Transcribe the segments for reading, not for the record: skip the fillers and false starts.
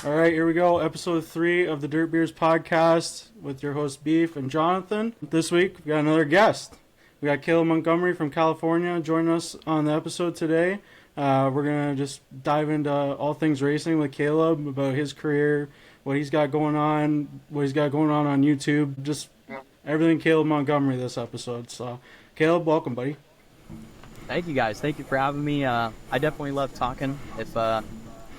All right, here we go. Episode 3 of the Dirt Beers podcast with your host Beef and Jonathan. This week we got another guest. We got Kaleb Montgomery from California joining us on the episode today. We're gonna just dive into all things racing with Kaleb, about his career, what he's got going on, on YouTube, just everything Kaleb Montgomery this episode. So, Kaleb, welcome, buddy. Thank you, guys. Thank you for having me. I definitely love talking. If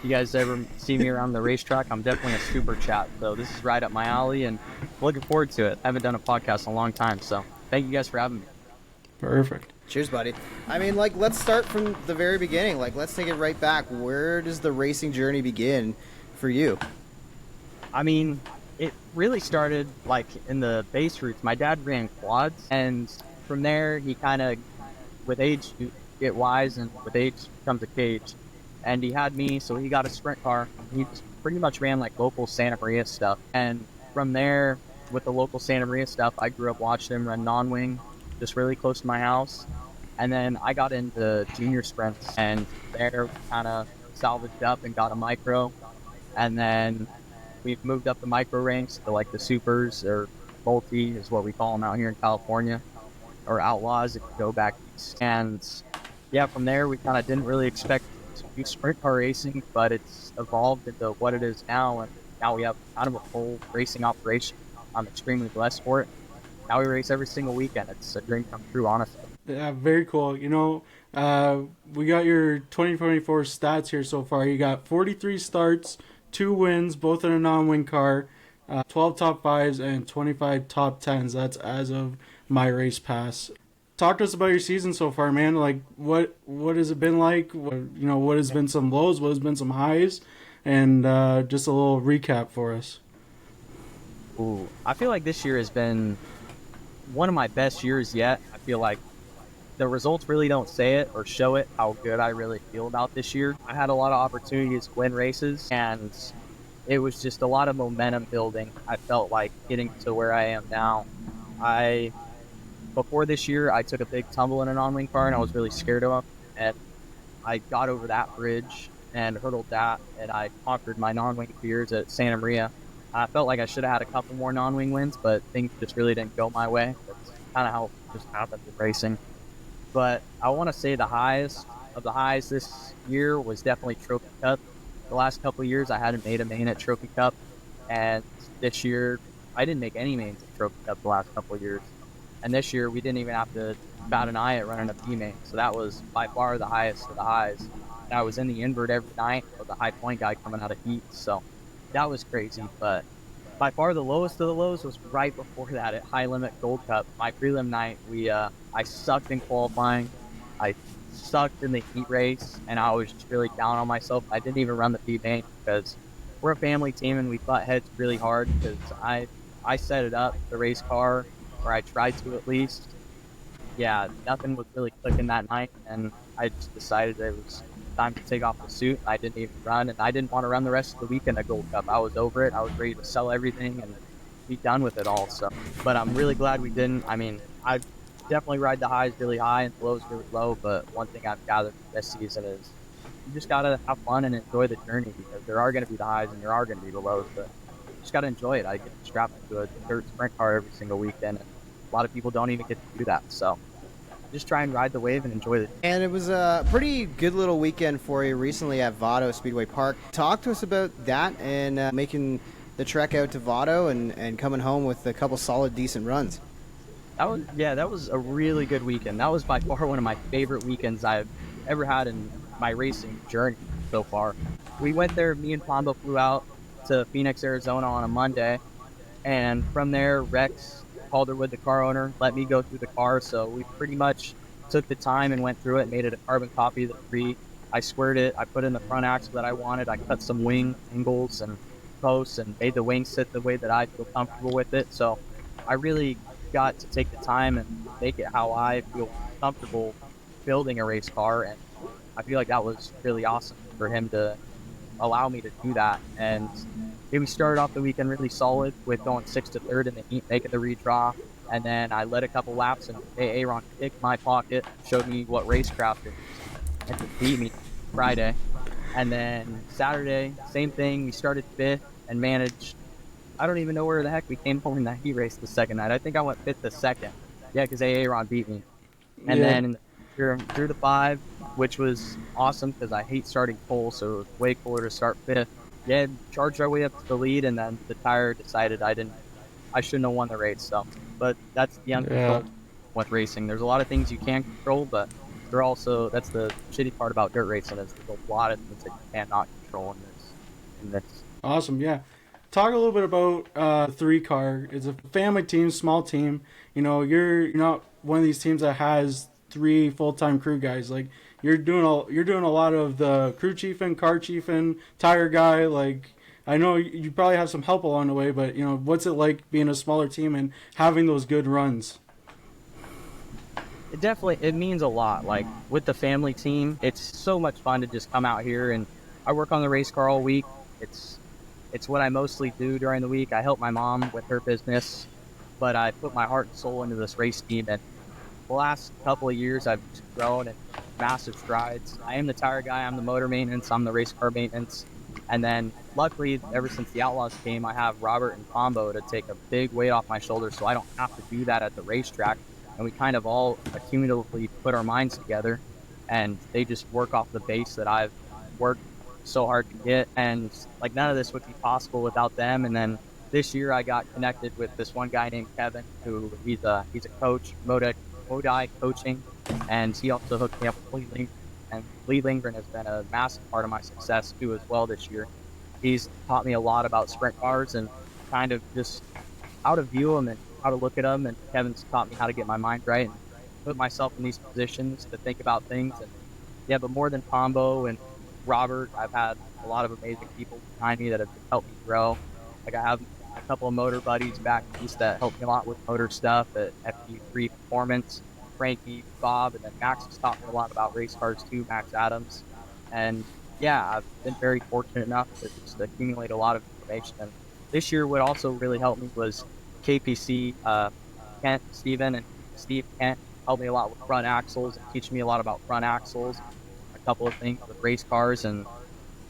you guys ever see me around the racetrack, I'm definitely a super chat. So this is right up my alley, and looking forward to it. I haven't done a podcast in a long time, so thank you guys for having me. Perfect. Cheers, buddy. I mean, let's start from the very beginning. Let's take it right back. Where does the racing journey begin for you? I mean, it really started, in the base routes. My dad ran quads, and from there, he kind of, with age, you get wise, and with age comes a cage. And he had me, so he got a sprint car. He just pretty much ran local Santa Maria stuff. And from there, with the local Santa Maria stuff, I grew up watching him run non-wing, just really close to my house. And then I got into junior sprints, and there kind of salvaged up and got a micro. And then we've moved up the micro ranks to the supers, or multi is what we call them out here in California, or outlaws if you go back east. And yeah, from there we kind of didn't really expect to do sprint car racing, but it's evolved into what it is now, and now we have kind of a full racing operation. I'm extremely blessed for it. Now we race every single weekend. It's a dream come true, honestly. Yeah, very cool. You know, we got your 2024 stats here so far. You got 43 starts, 2 wins, both in a non-win car, 12 top 5s, and 25 top 10s. That's as of my race pass. Talk to us about your season so far, man. What has it been like? What has been some lows? What has been some highs? And just a little recap for us. Ooh, I feel like this year has been one of my best years yet. I feel like the results really don't say it or show it how good I really feel about this year. I had a lot of opportunities to win races, and it was just a lot of momentum building. I felt like getting to where I am now. Before this year, I took a big tumble in a non-wing car, and I was really scared of him. And I got over that bridge and hurdled that, and I conquered my non-wing fears at Santa Maria. I felt like I should have had a couple more non-wing wins, but things just really didn't go my way. That's kind of how it just happened with racing. But I want to say the highest of the highs this year was definitely Trophy Cup. The last couple of years, I hadn't made a main at Trophy Cup, and this year, I didn't make any mains at Trophy Cup the last couple of years. And this year, we didn't even have to bat an eye at running a B main. So that was by far the highest of the highs. And I was in the invert every night with the high point guy coming out of heat. So that was crazy. But by far the lowest of the lows was right before that at High Limit Gold Cup. My prelim night, I sucked in qualifying. I sucked in the heat race. And I was just really down on myself. I didn't even run the B main because we're a family team and we butt heads really hard because I set it up, the race car, or I tried to at least. Yeah, nothing was really clicking that night, and I just decided it was time to take off the suit. I didn't even run, and I didn't want to run the rest of the weekend at Gold Cup. I was over it. I was ready to sell everything and be done with it all. So, but I'm really glad we didn't. I mean, I definitely ride the highs really high and the lows really low, but one thing I've gathered from this season is you just got to have fun and enjoy the journey, because there are going to be the highs and there are going to be the lows, but just got to enjoy it. I get strapped into a dirt sprint car every single weekend, and a lot of people don't even get to do that. So just try and ride the wave and enjoy it. And it was a pretty good little weekend for you recently at Vado Speedway Park. Talk to us about that and making the trek out to Vado and coming home with a couple solid, decent runs. That was a really good weekend. That was by far one of my favorite weekends I've ever had in my racing journey so far. We went there, me and Pombo flew out to Phoenix, Arizona on a Monday, and from there, Rex Calderwood, the car owner, let me go through the car, so we pretty much took the time and went through it and made it a carbon copy of the three. I squared it, I put in the front axle that I wanted, I cut some wing angles and posts and made the wing sit the way that I feel comfortable with it. So I really got to take the time and make it how I feel comfortable building a race car, and I feel like that was really awesome for him to allow me to do that. And we started off the weekend really solid with going 6th to 3rd in the heat, making the redraw, and then I led a couple laps, and Aaron kicked my pocket, showed me what racecraft is, and beat me Friday. And then Saturday, same thing. We started fifth and managed. I don't even know where the heck we came home in that heat race the second night. I think I went fifth the second. Yeah, because Aaron beat me. And Yeah. then through the five, which was awesome because I hate starting pole, so it was way cooler to start fifth. Yeah, charged our way up to the lead, and then the tire decided I shouldn't have won the race. So, but that's the uncontrolled with racing. There's a lot of things you can control, but that's the shitty part about dirt racing is there's a lot of things that you cannot control in this. Awesome, yeah. Talk a little bit about the three car. It's a family team, small team. You know, you're not one of these teams that has three full-time crew guys. Like you're doing a lot of the crew chiefing, car chiefing, tire guy. Like I know you probably have some help along the way, but you know, what's it like being a smaller team and having those good runs? It means a lot. Like with the family team, it's so much fun to just come out here, and I work on the race car all week. It's what I mostly do during the week. I help my mom with her business, but I put my heart and soul into this race team. And the last couple of years, I've grown in massive strides. I am the tire guy. I'm the motor maintenance. I'm the race car maintenance. And then luckily, ever since the Outlaws came, I have Robert and Combo to take a big weight off my shoulders, so I don't have to do that at the racetrack. And we kind of all accumulatively put our minds together, and they just work off the base that I've worked so hard to get. And like none of this would be possible without them. And then this year I got connected with this one guy named Kevin, who he's a coach, Modi coaching, and he also hooked me up with Lee Lingren. And Lee Lingren has been a massive part of my success too as well this year. He's taught me a lot about sprint cars and kind of just how to view them and how to look at them. And Kevin's taught me how to get my mind right and put myself in these positions to think about things. And yeah, but more than Combo and Robert, I've had a lot of amazing people behind me that have helped me grow. Like I have a couple of motor buddies back east that help me a lot with motor stuff at FP3 Performance. Frankie, Bob, and then Max has taught me a lot about race cars too, Max Adams. And yeah, I've been very fortunate enough to just accumulate a lot of information. And this year, what also really helped me was KPC, Kent, Steven, and Steve Kent helped me a lot with front axles and teach me a lot about front axles, a couple of things with race cars. And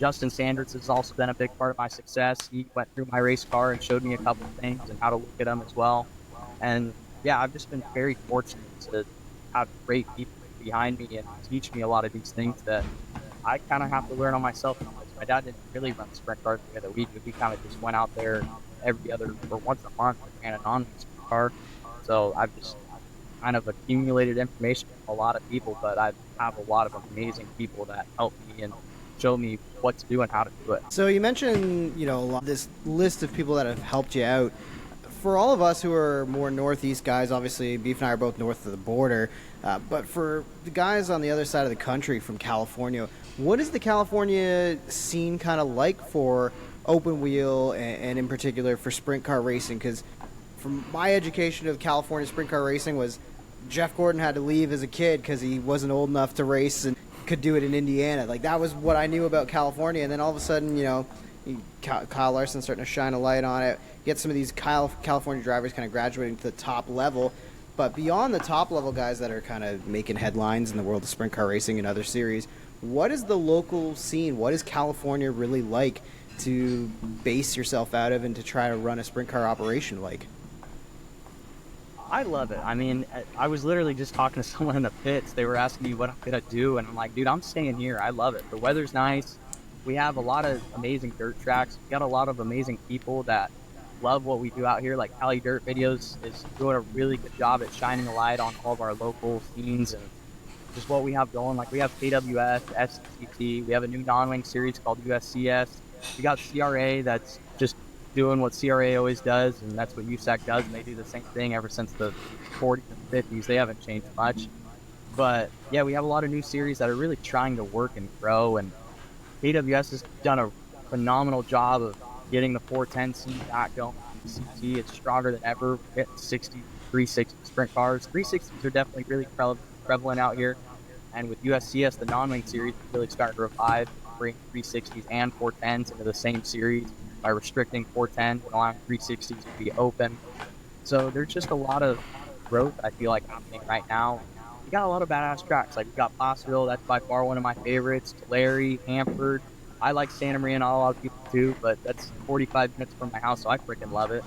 Justin Sanders has also been a big part of my success. He went through my race car and showed me a couple of things and how to look at them as well. And yeah, I've just been very fortunate to have great people behind me and teach me a lot of these things that I kind of have to learn on myself. My dad didn't really run sprint cars the other week. We kind of just went out there once a month and ran a non-sprint car. So I've just kind of accumulated information from a lot of people, but I have a lot of amazing people that help me and show me what to do and how to do it. So you mentioned, this list of people that have helped you out. For all of us who are more northeast guys, obviously Beef and I are both north of the border, but for the guys on the other side of the country from California, what is the California scene kind of like for open wheel and in particular for sprint car racing? Because from my education of California sprint car racing was Jeff Gordon had to leave as a kid because he wasn't old enough to race and could do it in Indiana. Like that was what I knew about California, and then all of a sudden, Kyle Larson starting to shine a light on it. Get some of these California drivers kind of graduating to the top level. But beyond the top level guys that are kind of making headlines in the world of sprint car racing and other series, what is the local scene? What is California really like to base yourself out of and to try to run a sprint car operation like? I love it. I mean, I was literally just talking to someone in the pits. They were asking me what I'm going to do, and I'm like, dude, I'm staying here. I love it. The weather's nice. We have a lot of amazing dirt tracks. We got a lot of amazing people that love what we do out here. Like Cali Dirt Videos is doing a really good job at shining a light on all of our local scenes and just what we have going. Like we have KWS, SCT, we have a new non-wing series called USCS. We got CRA that's just doing what CRA always does, and that's what USAC does, and they do the same thing ever since the 40s and 50s. They haven't changed much. But yeah, we have a lot of new series that are really trying to work and grow, and KWS has done a phenomenal job of getting the 410 scene back going. CT is stronger than ever. We're getting 360 sprint cars. 360s are definitely really prevalent out here. And with USCS, the non-wing series, is really starting to revive, bring 360s and 410s into the same series by restricting 410 and allowing 360s to be open. So there's just a lot of growth, I feel like, happening right now. We got a lot of badass tracks. Like we got Placerville, that's by far one of my favorites. Tulare, Hanford, I like Santa Maria, not a lot of people do, but that's 45 minutes from my house, so I freaking love it.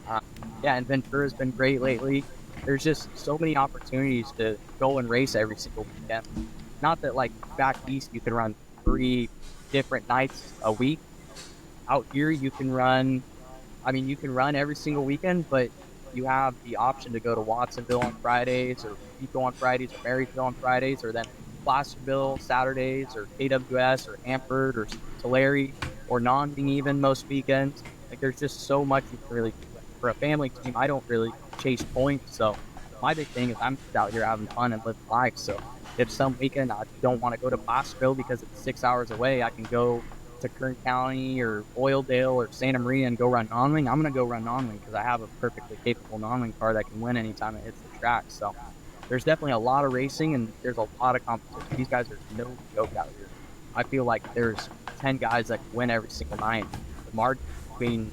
Uh, yeah, and Ventura's been great lately. There's just so many opportunities to go and race every single weekend. Not that like back east you can run 3 different nights a week. Out here you can run, I mean, you can run every single weekend, but you have the option to go to Watsonville on Fridays, or Pico on Fridays, or Maryville on Fridays, or then Placerville Saturdays, or KWS, or Hanford, or Tulare, or Nonding even most weekends. Like, there's just so much you can really do. For a family team, I don't really chase points, so my big thing is I'm just out here having fun and living life. So if some weekend I don't want to go to Placerville because it's 6 hours away, I can go to Kern County or Oildale or Santa Maria and go run non-wing. I'm going to go run non-wing because I have a perfectly capable non-wing car that can win anytime it hits the track. So there's definitely a lot of racing and there's a lot of competition. These guys are no joke out here. I feel like there's 10 guys that can win every single night. The margin between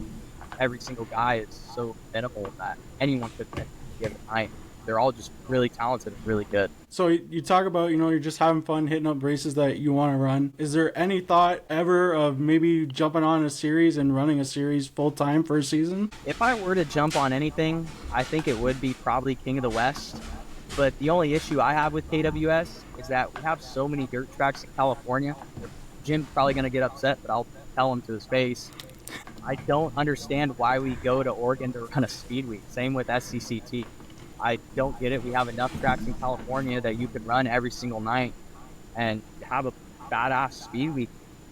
every single guy is so minimal that anyone could win a given night. They're all just really talented and really good. So you talk about, you're just having fun hitting up races that you want to run. Is there any thought ever of maybe jumping on a series and running a series full time for a season? If I were to jump on anything, I think it would be probably King of the West. But the only issue I have with KWS is that we have so many dirt tracks in California. Jim's probably going to get upset, but I'll tell him to his face. I don't understand why we go to Oregon to run a speed week. Same with SCCT. I don't get it. We have enough tracks in California that you could run every single night and have a badass speed week,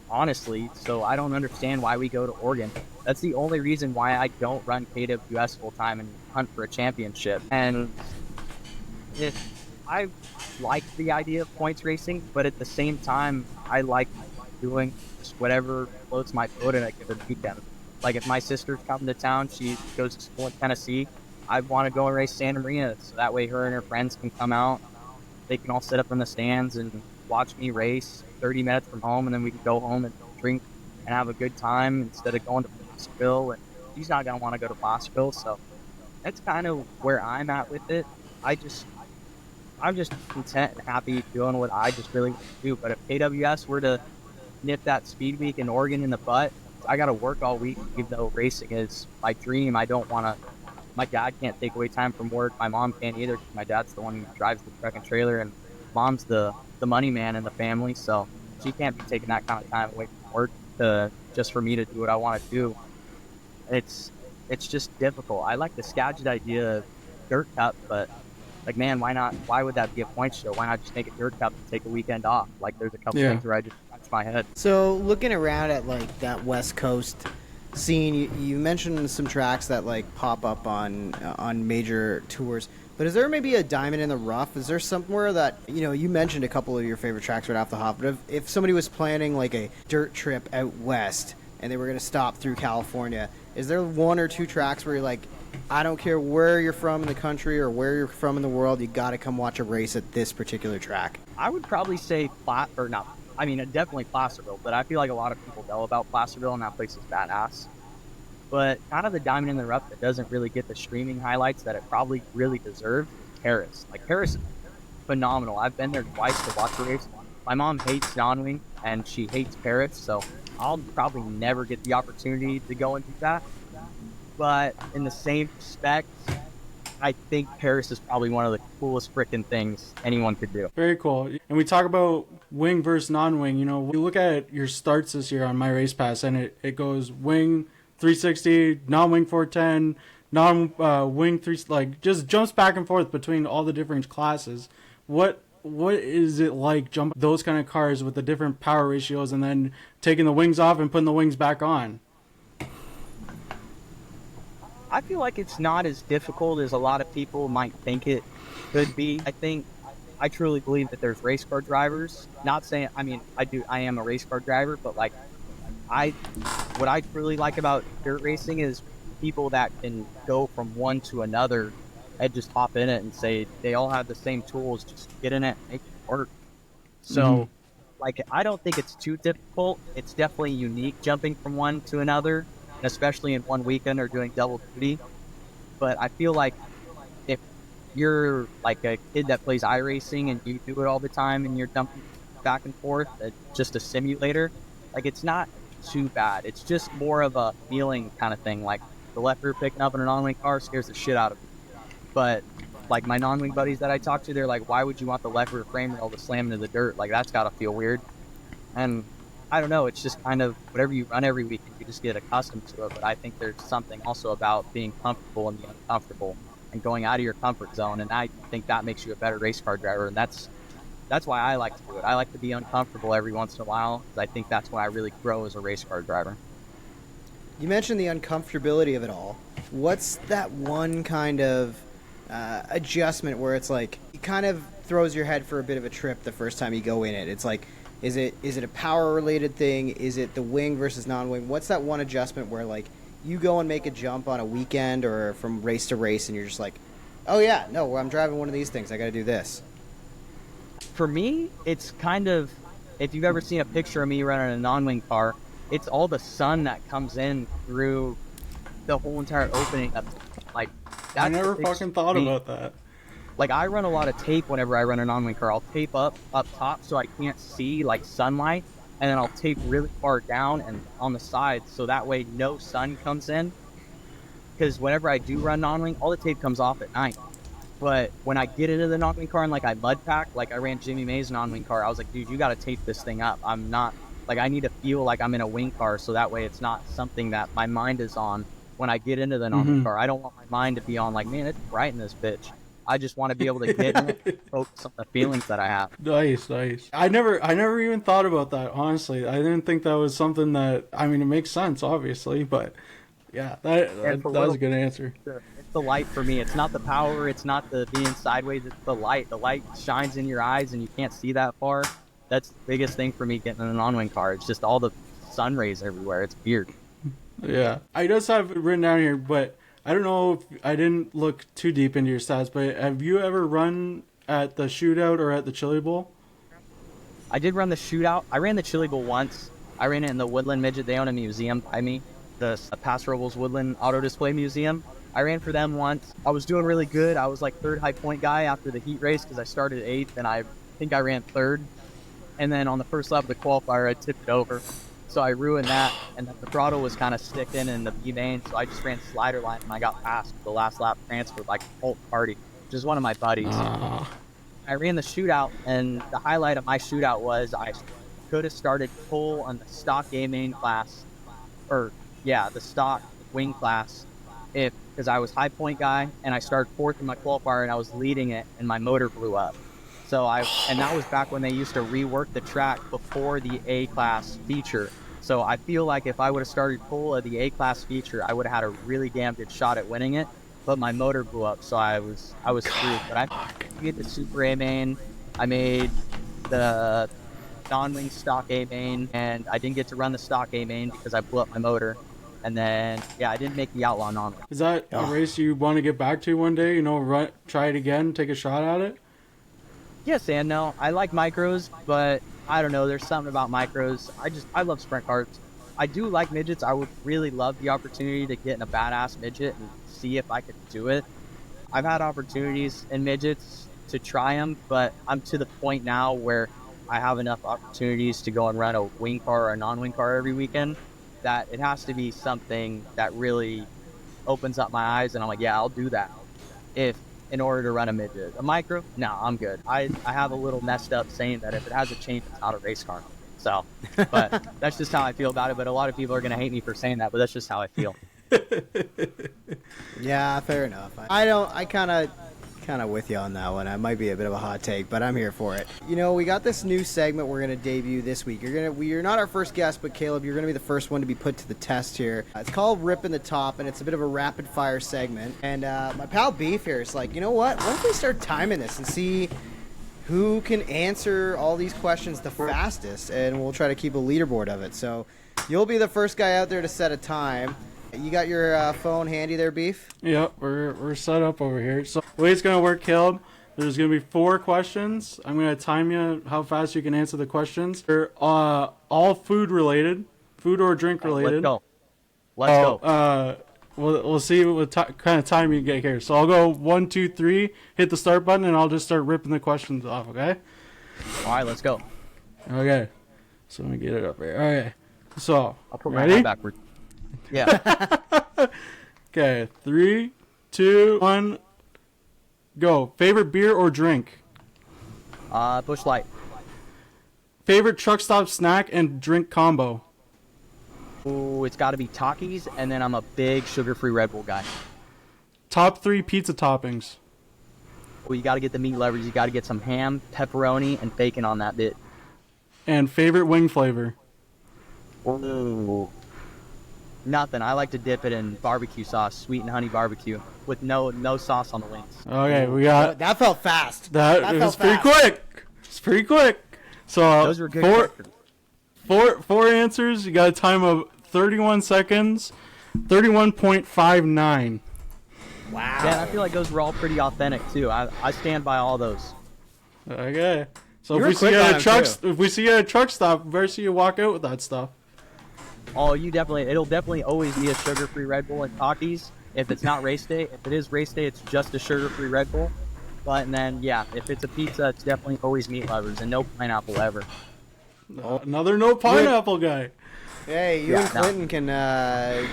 honestly. So I don't understand why we go to Oregon. That's the only reason why I don't run KWS full time and hunt for a championship. And I like the idea of points racing, but at the same time, I like doing just whatever floats my boat at a given weekend. Like if my sister's coming to town, she goes to school in Tennessee, I want to go and race Santa Maria, so that way her and her friends can come out. They can all sit up in the stands and watch me race 30 minutes from home, and then we can go home and drink and have a good time instead of going to Placerville. And she's not going to want to go to Placerville, so that's kind of where I'm at with it. I'm just content and happy doing what I just really want to do. But if KWS were to nip that speed week in Oregon in the butt, I got to work all week, even though racing is my dream. I don't want to. My dad can't take away time from work. My mom can't either. My dad's the one who drives the truck and trailer, and mom's the money man in the family, so she can't be taking that kind of time away from work just for me to do what I want to do. It's just difficult. I like the Skagit idea of Dirt Cup, but like, man, why not? Why would that be a point show? Why not just make it Dirt Cup and take a weekend off? Like, there's a couple things where I just scratch my head. So looking around at like that West Coast scene, you mentioned some tracks that like pop up on major tours, but is there maybe a diamond in the rough? Is there somewhere that, you mentioned a couple of your favorite tracks right off the hop, but if somebody was planning like a dirt trip out west and they were going to stop through California, is there one or two tracks where you're like, I don't care where you're from in the country or where you're from in the world, you got to come watch a race at this particular track? I would probably say definitely Placerville, but I feel like a lot of people know about Placerville, and that place is badass. But kind of the diamond in the rough that doesn't really get the streaming highlights that it probably really deserves is Paris. Like, Paris is phenomenal. I've been there twice to watch a race. My mom hates non-wing, and she hates Paris, so I'll probably never get the opportunity to go and do that. But in the same respect, I think Paris is probably one of the coolest freaking things anyone could do. Very cool. And we talk about wing versus non-wing. You look at your starts this year on My Race Pass, and it goes wing 360, non-wing 410, non-wing 3, like, just jumps back and forth between all the different classes. What is it like jumping those kind of cars with the different power ratios and then taking the wings off and putting the wings back on? I feel like it's not as difficult as a lot of people might think it could be. I truly believe that there's race car drivers. Not saying, I am a race car driver, but like, what I truly like about dirt racing is people that can go from one to another and just hop in it and say they all have the same tools, just get in it, make it work. So, like, I don't think it's too difficult. It's definitely unique jumping from one to another, especially in one weekend or doing double duty. But I feel like if you're like a kid that plays iRacing and you do it all the time and you're dumping back and forth, it's just a simulator, Like, it's not too bad. It's just more of a feeling kind of thing. Like, the left rear picking up in a non-wing car scares the shit out of me. But, like, my non-wing buddies that I talk to, they're like, why would you want the left rear frame rail to slam into the dirt? Like, that's got to feel weird. And I don't know. It's just kind of whatever you run every weekend, you just get accustomed to it. But I think there's something also about being comfortable in the uncomfortable and going out of your comfort zone. And I think that makes you a better race car driver. And that's why I like to do it. I like to be uncomfortable every once in a while, because I think that's when I really grow as a race car driver. You mentioned the uncomfortability of it all. What's that one kind of adjustment where it's like it kind of throws your head for a bit of a trip the first time you go in it? It's like, is it a power related thing? Is it the wing versus non-wing? What's that one adjustment where like you go and make a jump on a weekend or from race to race and you're just like, oh yeah, no, I'm driving one of these things, I got to do this? For me, it's kind of, if you've ever seen a picture of me running a non-wing car, it's all the sun that comes in through the whole entire opening. Like, I never fucking thought about that. Like, I run a lot of tape whenever I run a non-wing car. I'll tape up top so I can't see, like, sunlight, and then I'll tape really far down and on the sides so that way no sun comes in. Because whenever I do run non-wing, all the tape comes off at night. But when I get into the non-wing car and, like, I mud pack, like I ran Jimmy May's non-wing car, I was like, dude, you got to tape this thing up. I'm not, like, I need to feel like I'm in a wing car so that way it's not something that my mind is on when I get into the non-wing car. I don't want my mind to be on, like, man, it's bright in this bitch. I just want to be able to get in it and focus on the feelings that I have. Nice. I never even thought about that, honestly. I didn't think that was something that, I mean, it makes sense, obviously, but yeah, that was a good answer. It's the light for me. It's not the power. It's not the being sideways. It's the light. The light shines in your eyes and you can't see that far. That's the biggest thing for me getting in a non-wing car. It's just all the sun rays everywhere. It's weird. Yeah. I just have it written down here, but I don't know if I didn't look too deep into your stats, but have you ever run at the shootout or at the Chili Bowl? I did run the shootout. I ran the Chili Bowl once. I ran it in the Woodland Midget. They own a museum by me, the Paso Robles Woodland Auto Display Museum. I ran for them once. I was doing really good. I was like third high point guy after the heat race because I started 8th, and I think I ran 3rd. And then on the first lap of the qualifier, I tipped it over. So I ruined that, and then the throttle was kind of sticking in the B-main, so I just ran slider line, and I got past the last lap transfer like Holt Party, which is one of my buddies. I ran the shootout, and the highlight of my shootout was I could have started full on the stock A-main class, the stock wing class, because I was high point guy, and I started 4th in my qualifier, and I was leading it, and my motor blew up. And that was back when they used to rework the track before the A-class feature. So I feel like if I would have started full of the A-class feature, I would have had a really damn good shot at winning it. But my motor blew up, so I was screwed. But I made the Super A-main. I made the non-wing stock A-main, and I didn't get to run the stock A-main because I blew up my motor. And then, I didn't make the Outlaw non-wing. Is that a race you want to get back to one day? Try it again, take a shot at it? Yes and no. I like micros, but I don't know. There's something about micros. I love sprint cars. I do like midgets. I would really love the opportunity to get in a badass midget and see if I could do it. I've had opportunities in midgets to try them, but I'm to the point now where I have enough opportunities to go and run a wing car or a non-wing car every weekend that it has to be something that really opens up my eyes, and I'm like, yeah, I'll do that. In order to run a midget. A micro? No, I'm good. I have a little messed up saying that if it has a change, it's not a race car. So, but that's just how I feel about it. But a lot of people are going to hate me for saying that, but that's just how I feel. Yeah, fair enough. I kind of with you on that one. It might be a bit of a hot take, but I'm here for it. We got this new segment we're going to debut this week. You're not our first guest, but Kaleb, you're going to be the first one to be put to the test here. It's called Ripping the Top, and it's a bit of a rapid fire segment. And my pal Beef here is like, you know what? Why don't we start timing this and see who can answer all these questions the fastest, and we'll try to keep a leaderboard of it. So you'll be the first guy out there to set a time. You got your phone handy there, Beef? Yep, we're set up over here. So the way it's going to work, Caleb, there's going to be 4 questions. I'm going to time you how fast you can answer the questions. They're all food related, food or drink related. Let's go. We'll see what kind of time you get here. So I'll go 1, 2, 3, hit the start button, and I'll just start ripping the questions off, okay? All right, let's go. Okay. So let me get it up here. Okay. So, I'll put my ready? hat backwards. Yeah. Okay, 3, 2, 1, go. Favorite beer or drink? Bush Light. Favorite truck stop snack and drink combo? Ooh, it's got to be Takis, and then I'm a big sugar-free Red Bull guy. Top 3 pizza toppings? Well, you got to get the meat lovers. You got to get some ham, pepperoni, and bacon on that bit. And favorite wing flavor? Ooh. Nothing. I like to dip it in barbecue sauce, sweet and honey barbecue, with no sauce on the wings. Okay, we got That felt fast. that. It was pretty quick. It's pretty quick. So Those were good questions. four answers. You got a time of 31 seconds. 31.59. Wow. Yeah, and I feel like those were all pretty authentic too. I stand by all those. Okay. So You if were we see quick you on at a them, truck, too. if we see you at a truck stop, we better see you walk out with that stuff. Oh, it'll definitely always be a sugar-free Red Bull and Takis. If it's not race day, if it is race day, it's just a sugar-free Red Bull. But and then yeah, if it's a pizza, it's definitely always meat lovers and no pineapple ever. Another no pineapple guy. Hey, you Yeah, and Clinton can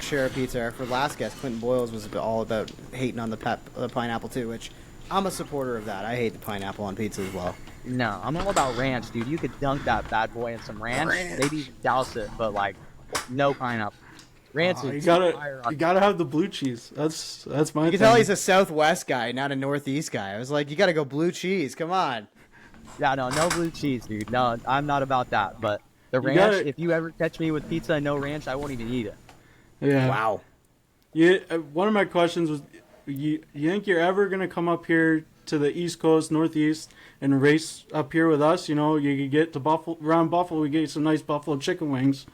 share a pizza. For last guest, Clinton Boyles was all about hating on the pineapple too, which I'm a supporter of that. I hate the pineapple on pizza as well. No, I'm all about ranch, dude. You could dunk that bad boy in some ranch, maybe even douse it, but like no pineapple. Ranch You is gotta have the blue cheese. That's my. You can tell he's a Southwest guy, not a Northeast guy. I was like, you got to go blue cheese. Come on. Yeah, no blue cheese, dude. No, I'm not about that. But the ranch, gotta- if you ever catch me with pizza and no ranch, I won't even eat it. Yeah. Wow. One of my questions was, you think you're ever gonna come up here to the East Coast, Northeast, and race up here with us? You know, you could get to Buffalo, around Buffalo. We get you some nice buffalo chicken wings.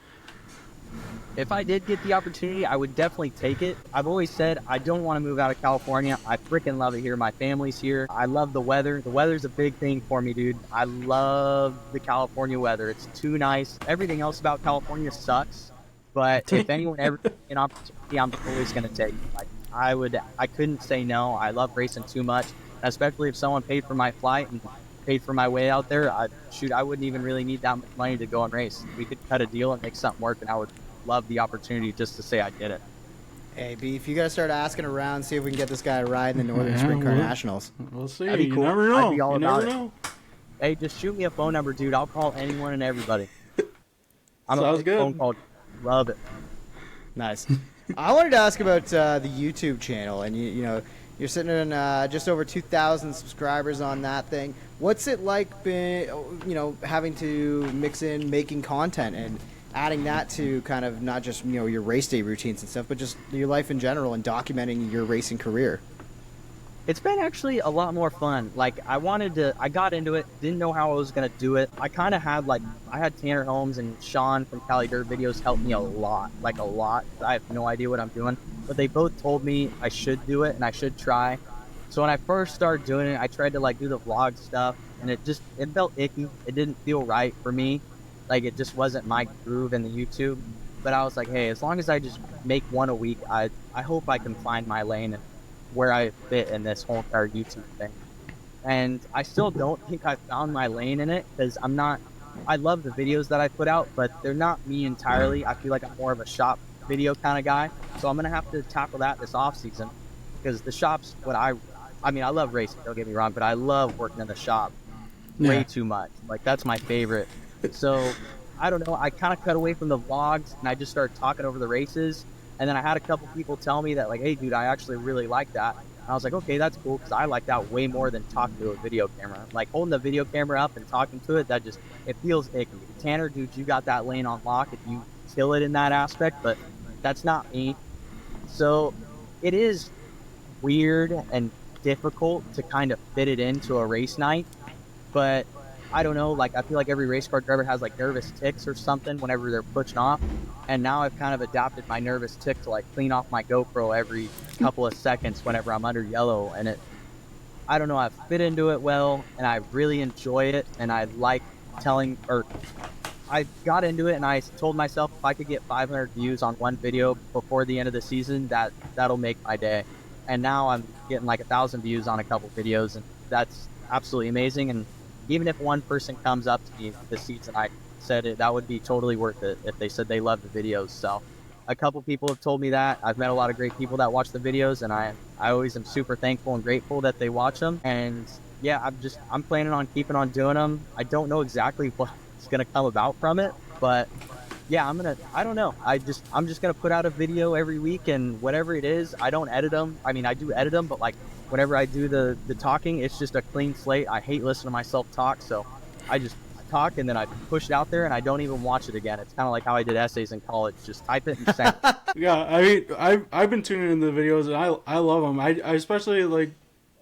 If I did get the opportunity, I would definitely take it. I've always said I don't want to move out of California. I freaking love it here. My family's here. I love the weather. The weather's a big thing for me, dude. I love the California weather. It's too nice. Everything else about California sucks. But if anyone ever gives me an opportunity, I'm always going to take it. Like, I couldn't say no. I love racing too much, especially if someone paid for my flight and paid for my way out there. I wouldn't even really need that much money to go and race. We could cut a deal and make something work, and I would love the opportunity just to say I did it. Hey, Beef, you got to start asking around, see if we can get this guy a ride in the Northern Sprint Car Nationals. We'll see. That'd be You cool. never I'd know. be all You about never it. know. Hey, just shoot me a phone number, dude. I'll call anyone and everybody. I'm Sounds a big good. phone call. Love it. Nice. I wanted to ask about the YouTube channel, and you know, you're sitting in just over 2,000 subscribers on that thing. What's it like, having to mix in making content and adding that to kind of not just your race day routines and stuff, but just your life in general and documenting your racing career? It's been actually a lot more fun. Like, I got into it, didn't know how I was going to do it. I kind of had, I had Tanner Holmes and Sean from Cali Dirt Videos help me a lot. I have no idea what I'm doing. But they both told me I should do it and I should try. So when I first started doing it, I tried to, do the vlog stuff. And it felt icky. It didn't feel right for me. It just wasn't my groove in the YouTube. But I was like, hey, as long as I just make one a week, I hope I can find my lane and where I fit in this whole entire YouTube thing. And I still don't think I found my lane in it, because I love the videos that I put out, but they're not me entirely. I feel like I'm more of a shop video kind of guy. So I'm going to have to tackle that this off season, because the shop's what I love racing, don't get me wrong, but I love working in the shop way too much. That's my favorite. So I don't know. I kind of cut away from the vlogs and I just started talking over the races. And then I had a couple people tell me that, hey, dude, I actually really like that. And I was like, okay, that's cool, because I like that way more than talking to a video camera. Holding the video camera up and talking to it, it feels icky. Tanner, dude, you got that lane on lock if you kill it in that aspect, but that's not me. So it is weird and difficult to kind of fit it into a race night, but I don't know, I feel like every race car driver has nervous tics or something whenever they're pushing off, and now I've kind of adapted my nervous tick to clean off my GoPro every couple of seconds whenever I'm under yellow, and I don't know, I've fit into it well, and I really enjoy it, and I like I got into it and I told myself if I could get 500 views on one video before the end of the season, that'll make my day. And now I'm getting 1,000 views on a couple videos, and that's absolutely amazing. And even if one person comes up to me this season, said that would be totally worth it if they said they love the videos. So a couple people have told me that. I've met a lot of great people that watch the videos, and I always am super thankful and grateful that they watch them. And yeah, I'm planning on keeping on doing them. I don't know exactly what's gonna come about from it, but yeah, I don't know. I'm just gonna put out a video every week, and whatever it is, I don't edit them. I mean, I do edit them, but like whenever I do the talking, it's just a clean slate. I hate listening to myself talk, so I just talk and then I push it out there and I don't even watch it again. It's kind of like how I did essays in college. Just type it and send it. Yeah, I mean, I've been tuning in the videos and I love them. I especially like,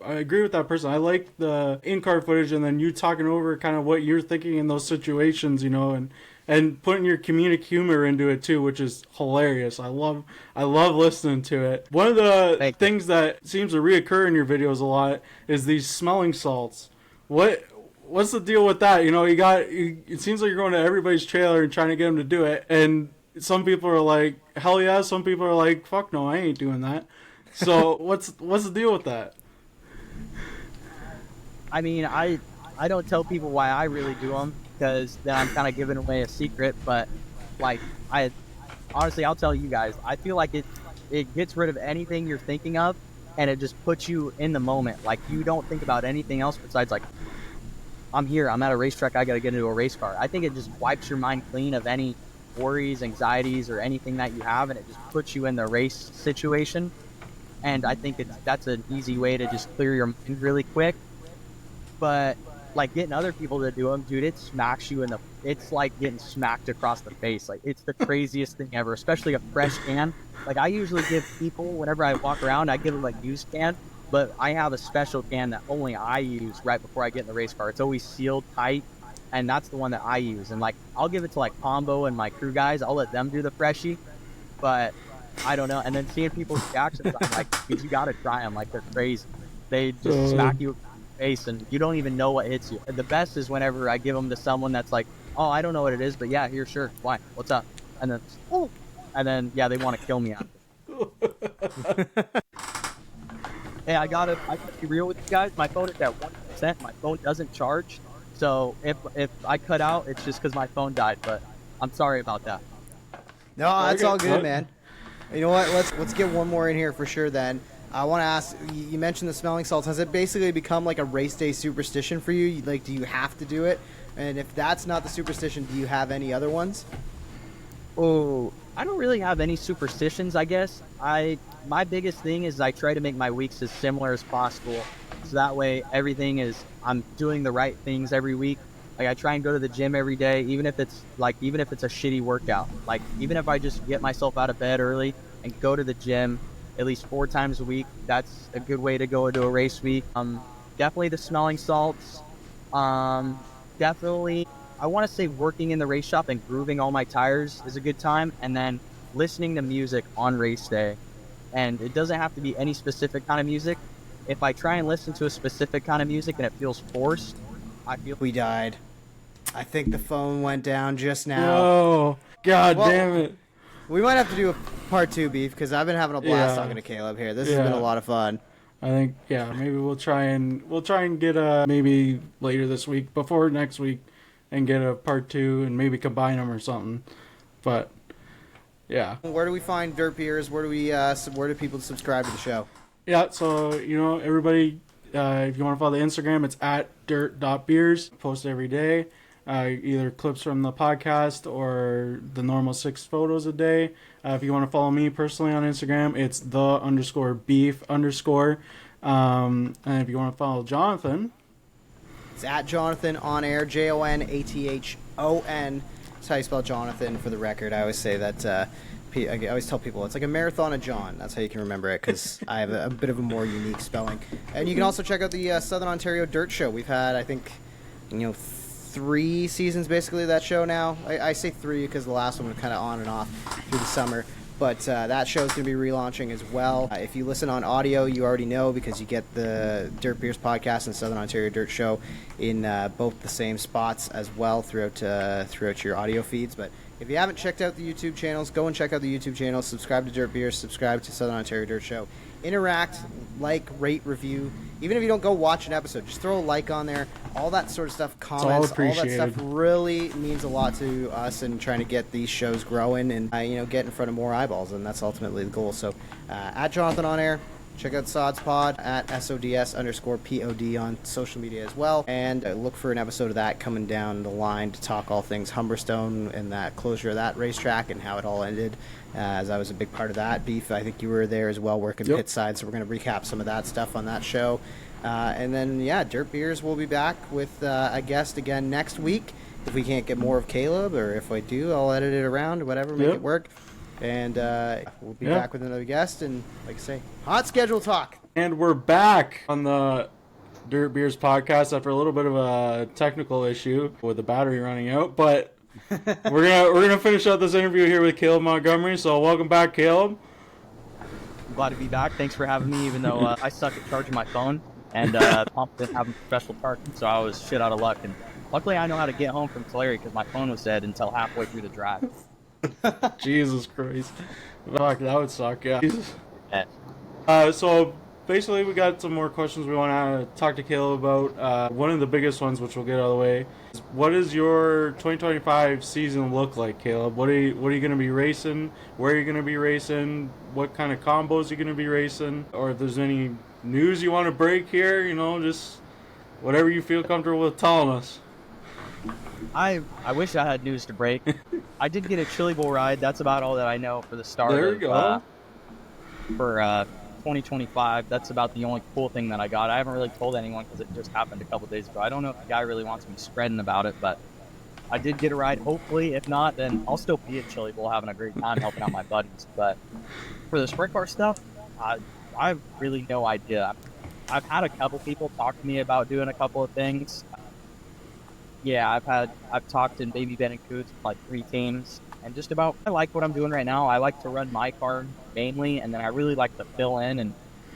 I agree with that person. I like the in-car footage and then you talking over kind of what you're thinking in those situations, you know, and putting your comedic humor into it too, which is hilarious. I love listening to it. One of the things that seems to reoccur in your videos a lot is these smelling salts. What's the deal with that? You know, it seems like you're going to everybody's trailer and trying to get them to do it, and some people are like, hell yeah, some people are like, fuck no, I ain't doing that. So what's the deal with that? I mean, I don't tell people why I really do them, because then I'm kind of giving away a secret, but like, honestly, I'll tell you guys, I feel like it gets rid of anything you're thinking of, and it just puts you in the moment. Like, you don't think about anything else besides like, I'm here, I'm at a racetrack, I gotta get into a race car. I think it just wipes your mind clean of any worries, anxieties, or anything that you have, and it just puts you in the race situation. And I think that's an easy way to just clear your mind really quick. But like getting other people to do them, dude, it smacks you it's like getting smacked across the face. Like, it's the craziest thing ever, especially a fresh can. Like, I usually give people, whenever I walk around, I give them like used can. But I have a special can that only I use right before I get in the race car. It's always sealed tight, and that's the one that I use. And like, I'll give it to like Combo and my crew guys. I'll let them do the freshie, but I don't know. And then seeing people's reactions, I'm like, dude, you gotta try them. Like, they're crazy. They just smack you in the face, and you don't even know what hits you. And the best is whenever I give them to someone that's like, oh, I don't know what it is, but yeah, here, sure. Why? What's up? And then, oh, and then yeah, they want to kill me after. Hey, I gotta be real with you guys. My phone is at 1%. My phone doesn't charge. So if I cut out, it's just because my phone died. But I'm sorry about that. No, that's all good, man. You know what? Let's get one more in here for sure then. I want to ask, you mentioned the smelling salts. Has it basically become like a race day superstition for you? Like, do you have to do it? And if that's not the superstition, do you have any other ones? Oh, I don't really have any superstitions, I guess. My biggest thing is I try to make my weeks as similar as possible. So that way I'm doing the right things every week. Like, I try and go to the gym every day, even if it's a shitty workout. Like, even if I just get myself out of bed early and go to the gym at least 4 times a week, that's a good way to go into a race week. Definitely the smelling salts. Definitely, I want to say working in the race shop and grooving all my tires is a good time, and then listening to music on race day. And it doesn't have to be any specific kind of music. If I try and listen to a specific kind of music and it feels forced, I feel... We died. I think the phone went down just now. Oh, God damn it. We might have to do a part 2, Beef, because I've been having a blast talking to Kaleb here. This has been a lot of fun. I think, maybe we'll try and get maybe later this week, before next week, and get a part 2 and maybe combine them or something. But yeah. Where do we find Dirt Beers? Where do people subscribe to the show? Yeah, so everybody, if you want to follow the Instagram, it's at dirt.beers. Post every day, either clips from the podcast or the normal 6 photos a day. If you want to follow me personally on Instagram, it's _beef_. And if you want to follow Jonathan, it's at Jonathan on air, JONATHON. That's how you spell Jonathan, for the record. I always say that. I always tell people it's like a marathon of John. That's how you can remember it, because I have a bit of a more unique spelling. And you can also check out the Southern Ontario Dirt Show. We've had, I think, 3 seasons basically of that show now. I say 3 because the last one was kind of on and off through the summer. But that show is going to be relaunching as well. If you listen on audio, you already know, because you get the Dirt Beers podcast and Southern Ontario Dirt Show in both the same spots as well throughout your audio feeds. But if you haven't checked out the YouTube channels, go and check out the YouTube channels. Subscribe to Dirt Beers, subscribe to Southern Ontario Dirt Show, interact, like, rate, review. Even if you don't go watch an episode, just throw a like on there. All that sort of stuff, comments, all that stuff really means a lot to us in trying to get these shows growing and get in front of more eyeballs, and that's ultimately the goal. So at Jonathan on Air, check out Sods Pod at SODS_POD on social media as well, and look for an episode of that coming down the line to talk all things Humberstone and that closure of that racetrack and how it all ended, as I was a big part of that. Beef, I think you were there as well working pit side, so we're going to recap some of that stuff on that show. And then, Dirt Beers will be back with a guest again next week. If we can't get more of Kaleb, or if I do, I'll edit it around, whatever, make it work. And we'll be back with another guest, and like I say, hot schedule talk. And we're back on the Dirt Beers podcast after a little bit of a technical issue with the battery running out, but we're gonna finish out this interview here with Kaleb Montgomery. So welcome back, Kaleb. I'm glad to be back. Thanks for having me, even though I suck at charging my phone, and Pump didn't have special charging, so I was shit out of luck. And luckily, I know how to get home from Tulare because my phone was dead until halfway through the drive. Jesus Christ. Fuck, that would suck, yeah. Yeah. So basically we got some more questions we want to talk to Kaleb about. One of the biggest ones, which we'll get out of the way, is what does your 2025 season look like, Kaleb? What are you going to be racing? Where are you going to be racing? What kind of combos are you going to be racing? Or if there's any news you want to break here, just whatever you feel comfortable with telling us. I wish I had news to break. I did get a Chili Bowl ride. That's about all that I know for the start there you go. For 2025. That's about the only cool thing that I got. I haven't really told anyone because it just happened a couple days ago. I don't know if the guy really wants me spreading about it, but I did get a ride. Hopefully, if not, then I'll still be at Chili Bowl having a great time helping out my buddies. But for the sprint car stuff, I have really no idea. I've had a couple people talk to me about doing a couple of things. Yeah, I've talked in Baby Ben and Coots with like 3 teams, and just about, I like what I'm doing right now. I like to run my car mainly, and then I really like to fill in and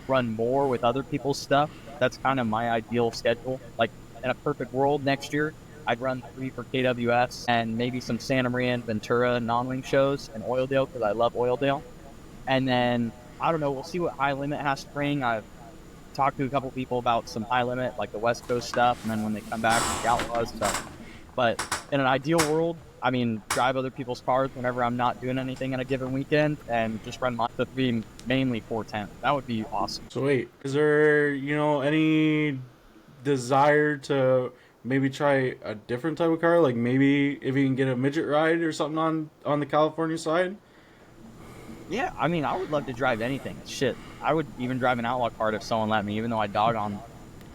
run more with other people's stuff. That's kind of my ideal schedule. Like, in a perfect world next year, I'd run 3 for KWS and maybe some Santa Maria and Ventura non-wing shows and Oildale, because I love Oildale. And then, I don't know, we'll see what High Limit has to bring. I've talked to a couple people about some High Limit, like the West Coast stuff, and then when they come back, the Outlaws stuff. But in an ideal world, I mean, drive other people's cars whenever I'm not doing anything in a given weekend, and just run my stuff, being mainly 410. That would be awesome. So wait, is there, any desire to maybe try a different type of car? Like maybe if you can get a midget ride or something on the California side? Yeah, I mean, I would love to drive anything. Shit, I would even drive an Outlaw cart if someone let me, even though I dog on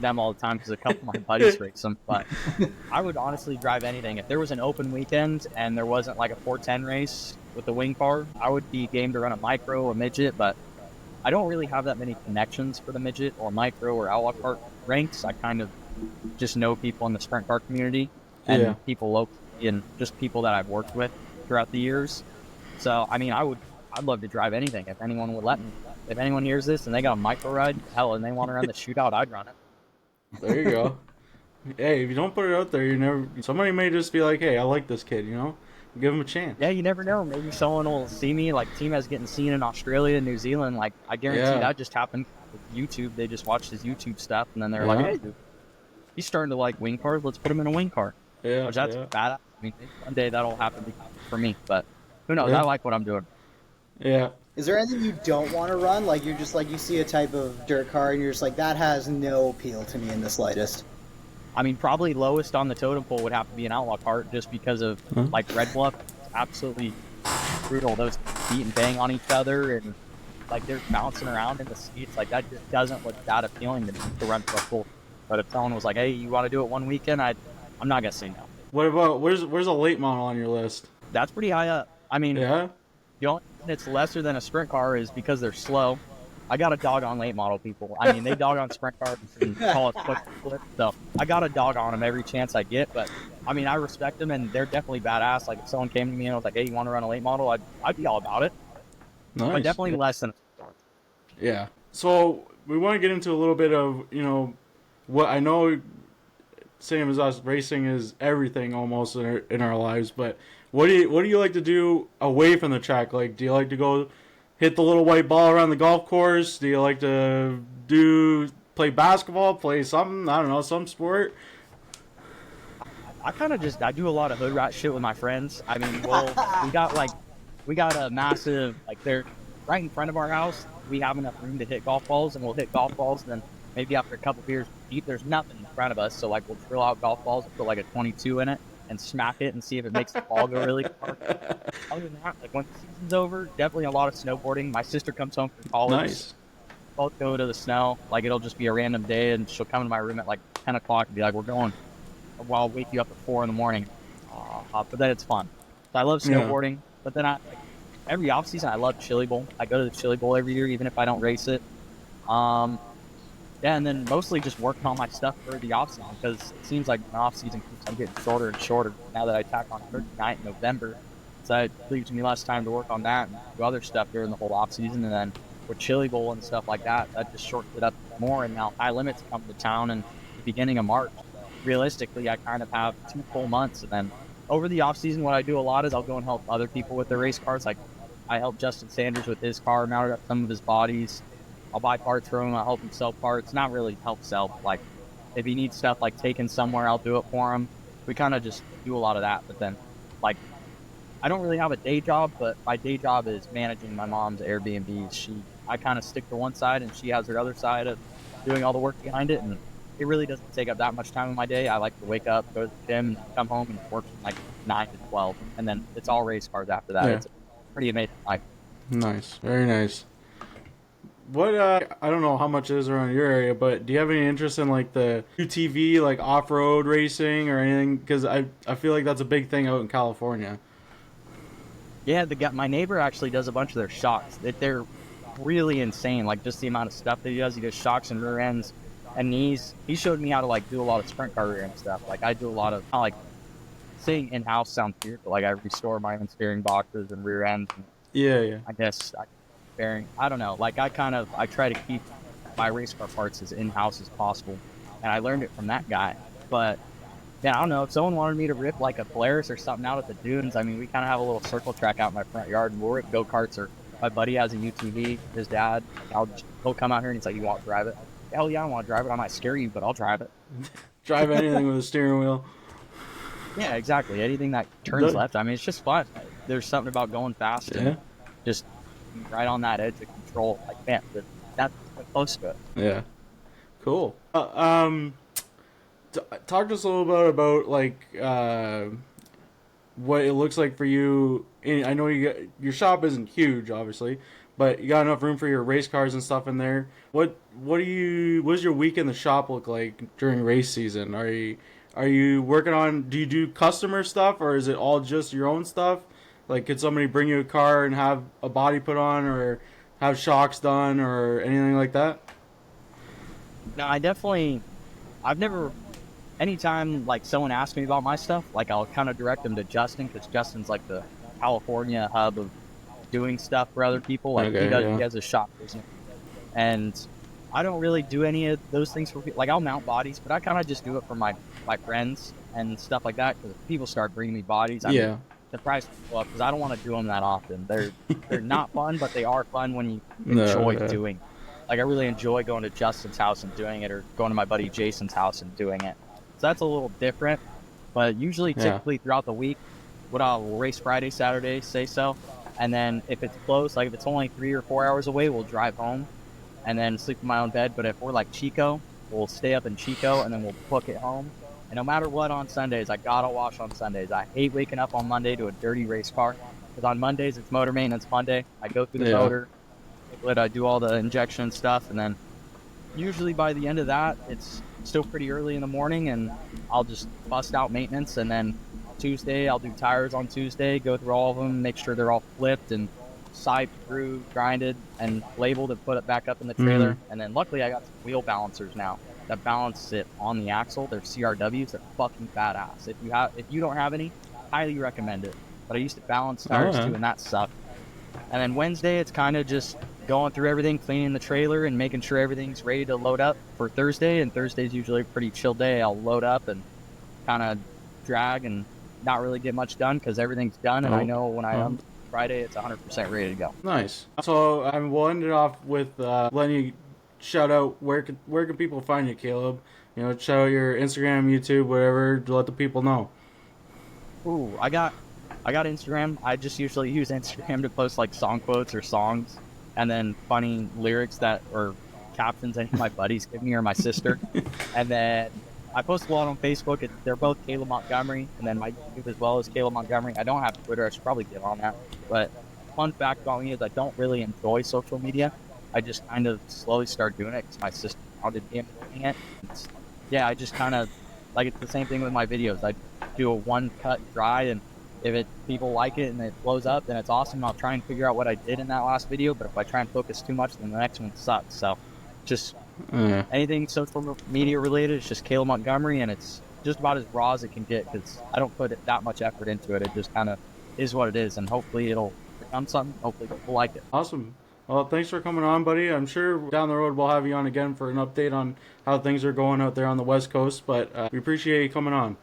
them all the time because a couple of my buddies race them. But I would honestly drive anything. If there was an open weekend and there wasn't like a 410 race with the wing car, I would be game to run a micro, a midget, but I don't really have that many connections for the midget or micro or Outlaw cart ranks. I kind of just know people in the sprint car community and people locally and just people that I've worked with throughout the years. So, I mean, I'd love to drive anything if anyone would let me. If anyone hears this and they got a micro ride, hell, and they want to run the shootout, I'd run it. There you go. Hey, if you don't put it out there, somebody may just be like, hey, I like this kid, give him a chance. Yeah, you never know. Maybe someone will see me, like Team has getting seen in Australia and New Zealand. Like, I guarantee that just happened with YouTube. They just watched his YouTube stuff, and then they're like, hey, dude, he's starting to like wing cars. Let's put him in a wing car. Yeah, which that's bad. I mean, one day that'll happen for me, but who knows? I like what I'm doing. Yeah. Is there anything you don't want to run? Like, you're just like, you see a type of dirt car and you're just like, that has no appeal to me in the slightest? I mean, probably lowest on the totem pole would have to be an Outlaw cart just because of, like, Red Bluff. It's absolutely brutal. Those beat and bang on each other and, like, they're bouncing around in the seats. Like, that just doesn't look that appealing to me to run for a full. But if someone was like, hey, you want to do it one weekend, I'm not going to say no. What about, where's a late model on your list? That's pretty high up. I mean, the only thing that's lesser than a sprint car is because they're slow. I got a dog on late model people. I mean, they dog on sprint cars and call it quick flip. So I got a dog on them every chance I get. But I mean, I respect them and they're definitely badass. Like if someone came to me and was like, "Hey, you want to run a late model?" I'd be all about it. Nice. But definitely less than. Yeah. So we want to get into a little bit of what I know. Same as us, racing is everything almost in our lives. But what do you like to do away from the track? Like, do you like to go hit the little white ball around the golf course? Do you like to play basketball, play something? I don't know, some sport. I kind of just I do a lot of hood rat shit with my friends. I mean, well, we got a massive like they're right in front of our house. We have enough room to hit golf balls, and we'll hit golf balls. And then maybe after a couple beers deep, there's nothing in front of us, so like we'll drill out golf balls, put like a 22 in it, and smack it and see if it makes the ball go really far. Other than that, like when the season's over, definitely a lot of snowboarding. My sister comes home from college. Nice. Both go to the snow. Like it'll just be a random day, and she'll come to my room at like 10 o'clock and be like, "We're going." Well, I'll wake you up at 4 in the morning. But then it's fun. So I love snowboarding. Yeah. But then every off season, I love Chili Bowl. I go to the Chili Bowl every year, even if I don't race it. Yeah, and then mostly just working on my stuff for the off season, because it seems like my off season keeps on getting shorter and shorter now that I tack on Turkey Night in November. So it leaves me less time to work on that and do other stuff during the whole off season. And then with Chili Bowl and stuff like that, that just shortens it up more. And now High Limits come to town in the beginning of March. Realistically, I kind of have 2 full months, and then over the off season, what I do a lot is I'll go and help other people with their race cars. Like I help Justin Sanders with his car, mounted up some of his bodies. I'll buy parts for him. I'll help him sell parts. Not really help sell, but like if he needs stuff like taken somewhere, I'll do it for him. We kind of just do a lot of that. But then, like, I don't really have a day job, but my day job is managing my mom's Airbnbs. I kind of stick to one side, and she has her other side of doing all the work behind it, and it really doesn't take up that much time in my day. I like to wake up, go to the gym, come home, and work from like 9 to 12. And then it's all race cars after that. Yeah. It's pretty amazing life. Nice. Very nice. What, I don't know how much it is around your area, but do you have any interest in like the UTV, like off-road racing or anything? Because I feel like that's a big thing out in California. Yeah, my neighbor actually does a bunch of their shocks. They're really insane. Like just the amount of stuff that he does. He does shocks and rear ends and knees. He showed me how to like do a lot of sprint car rear end stuff. Like I do a lot of like saying in-house sounds weird, but like I restore my own steering boxes and rear ends. And yeah. I guess bearing. I don't know. Like I try to keep my race car parts as in-house as possible, and I learned it from that guy. But yeah, I don't know. If someone wanted me to rip like a Polaris or something out at the dunes, I mean, we kind of have a little circle track out in my front yard, and we'll rip go-karts. Or my buddy has a UTV. His dad, he'll come out here and he's like, "You want to drive it?" Hell yeah, I want to drive it. I might scare you, but I'll drive it. Drive anything with a steering wheel. Yeah, exactly. Anything that turns left. I mean, it's just fun. There's something about going fast and just right on that edge of control. Like, man, that's close to it. Yeah. Cool. Talk to us a little bit about like what it looks like for you. I know your shop isn't huge, obviously, but you got enough room for your race cars and stuff in there. What does your week in the shop look like during race season? Are you working on? Do you do customer stuff, or is it all just your own stuff? Like, could somebody bring you a car and have a body put on, or have shocks done, or anything like that? No, I've never. Anytime like someone asks me about my stuff, like I'll kind of direct them to Justin, because Justin's like the California hub of doing stuff for other people. Like he has a shop business, and I don't really do any of those things for people. Like I'll mount bodies, but I kind of just do it for my friends and stuff like that. Because if people start bringing me bodies, I mean, the price will go up because I don't want to do them that often. They're not fun, but they are fun when you enjoy doing. Like I really enjoy going to Justin's house and doing it, or going to my buddy Jason's house and doing it. So that's a little different, but usually, typically throughout the week, we'll race Friday, Saturday, say so, and then if it's close, like if it's only 3 or 4 hours away, we'll drive home, and then sleep in my own bed. But if we're like Chico, we'll stay up in Chico, and then we'll book it home. And no matter what, on Sundays, I gotta wash on Sundays. I hate waking up on Monday to a dirty race car, because on Mondays it's motor maintenance Monday. I go through the motor, I do all the injection stuff, and then usually by the end of that, it's still pretty early in the morning, and I'll just bust out maintenance. And then Tuesday, I'll do tires on Tuesday, go through all of them, make sure they're all flipped and side through, grinded, and labeled, and put it back up in the trailer. Mm-hmm. And then luckily I got some wheel balancers now that balance it on the axle. They're CRWs. They're fucking badass. If you don't have any, highly recommend it. But I used to balance tires too, and that sucked. And then Wednesday, it's kind of just going through everything, cleaning the trailer, and making sure everything's ready to load up for Thursday. And Thursday's usually a pretty chill day. I'll load up and kind of drag and not really get much done, because everything's done. And I know when Friday, it's 100% ready to go. Nice. So we'll end it off with letting you shout out where can people find you, Kaleb? You know, shout out your Instagram, YouTube, whatever, to let the people know. Ooh, I got Instagram. I just usually use Instagram to post like song quotes or songs, and then funny lyrics that or captions any of my buddies give me or my sister. And then I post a lot on Facebook. They're both Kaleb Montgomery, and then my YouTube as well as Kaleb Montgomery. I don't have Twitter. I should probably get on that. But fun fact about me is I don't really enjoy social media. I just kind of slowly started doing it because my sister wanted me doing it. Yeah, I just kind of like it's the same thing with my videos. I do a one cut dry, and if people like it and it blows up, then it's awesome. I'll try and figure out what I did in that last video. But if I try and focus too much, then the next one sucks. So just anything social media related, it's just Kaleb Montgomery, and it's just about as raw as it can get because I don't put that much effort into it. It just kind of is what it is, and hopefully it'll become something. Hopefully people like it. Awesome. Well, thanks for coming on, buddy. I'm sure down the road we'll have you on again for an update on how things are going out there on the West Coast, but we appreciate you coming on.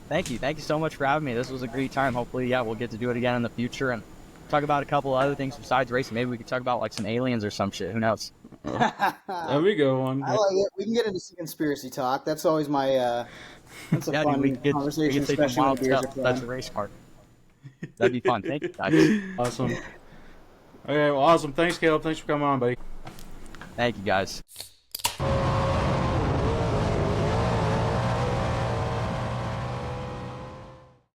Thank you so much for having me. This was a great time. Hopefully, yeah, we'll get to do it again in the future and talk about a couple of other things besides racing. Maybe we could talk about like some aliens or some shit. Who knows? That'd be a good one. I like it. We can get into some conspiracy talk. That's always my that's a fun conversation, especially when beers are flowing. That's a race part. That'd be fun. Thank you, guys. Awesome. Okay, well, awesome. Thanks, Kaleb. Thanks for coming on, buddy. Thank you, guys.